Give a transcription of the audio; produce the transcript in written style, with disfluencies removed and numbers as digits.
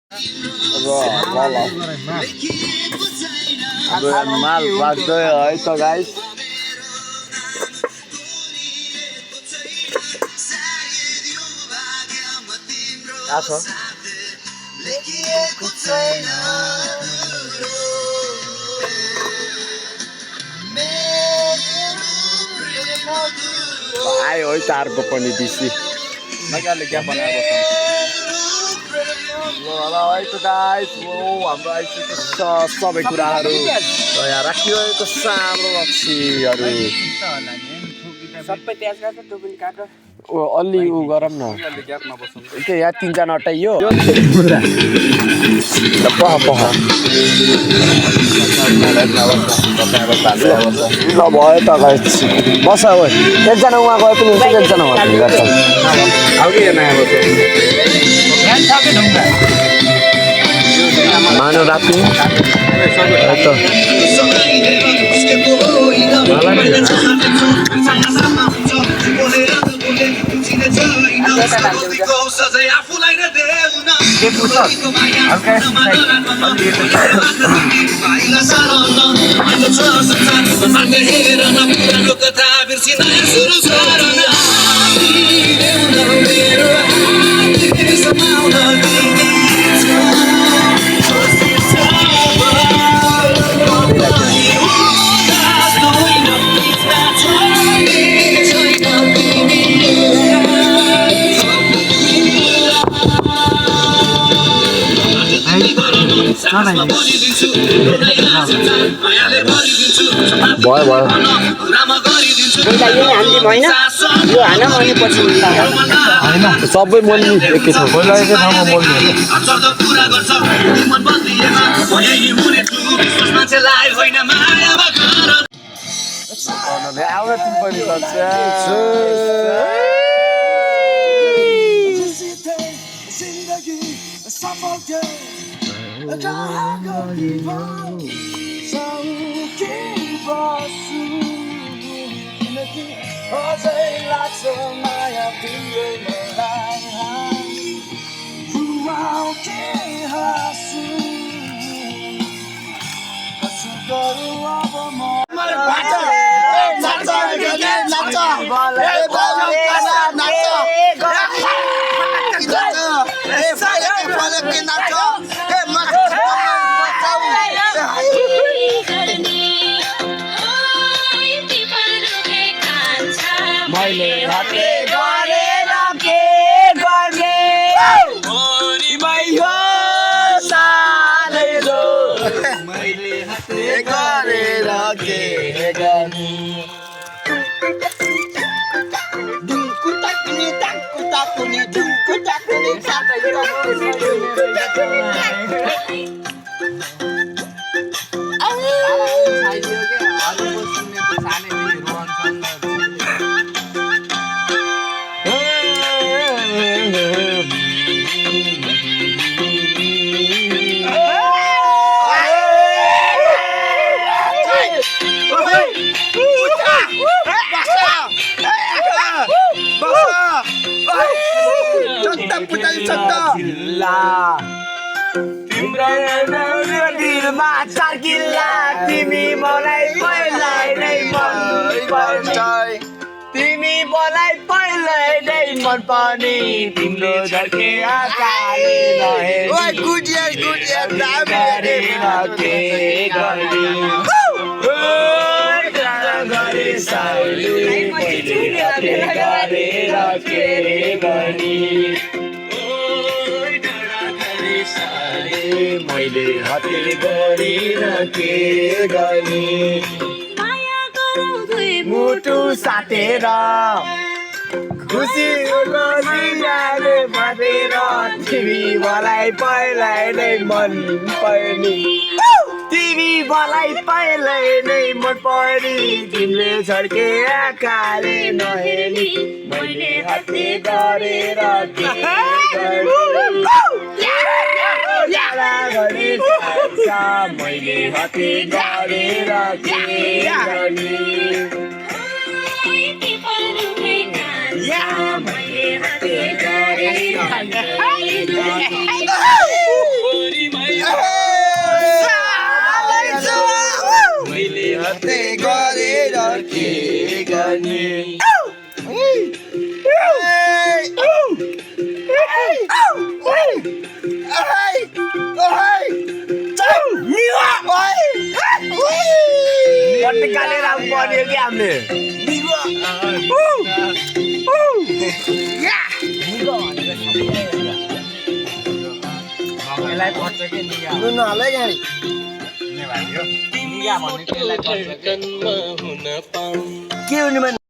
अब माल राख्दै है त गाइस आयो है तारको पनि बिसी मजाले क्या बनाएको छ ल है त गाइस हाम्रो आइसकेको छ सबै कुराहरू यहाँ राखिरहेको छ हाम्रो रक्सीहरू सबै त्याज गर्छ टोपी काट अलि उ गरम न त्यो यहाँ तीनजना अटाइयो ल भयो त गाइस बस हो एकजना उहाँ गए पनि हुन्छ एकजना उहाँ गर्छ मानो राति भयो सबै मोल्ने एकै ठाउँ मन पनि तिम्रो झर्के आकाले मैले हते गरेर के गर्ने मुटु साटेर खुसी गरिरहने भनेर तिमी मलाई पहिल्यै नै मन पर्ने तिमी मलाई पहिल्यै नै मन पर्ने तिमीले झर्के आँखाले नहेर्ने मैले हत्ते गरेर के मैले हत्ते गरेर के गर्ने Yeah, my dear, चट्टी कालेर आउनु पर्ने हो कि हामीले यसलाई पर्छ के निगा नुन हालै गाडी निगा भन्ने त्यसलाई पर्छ के हुने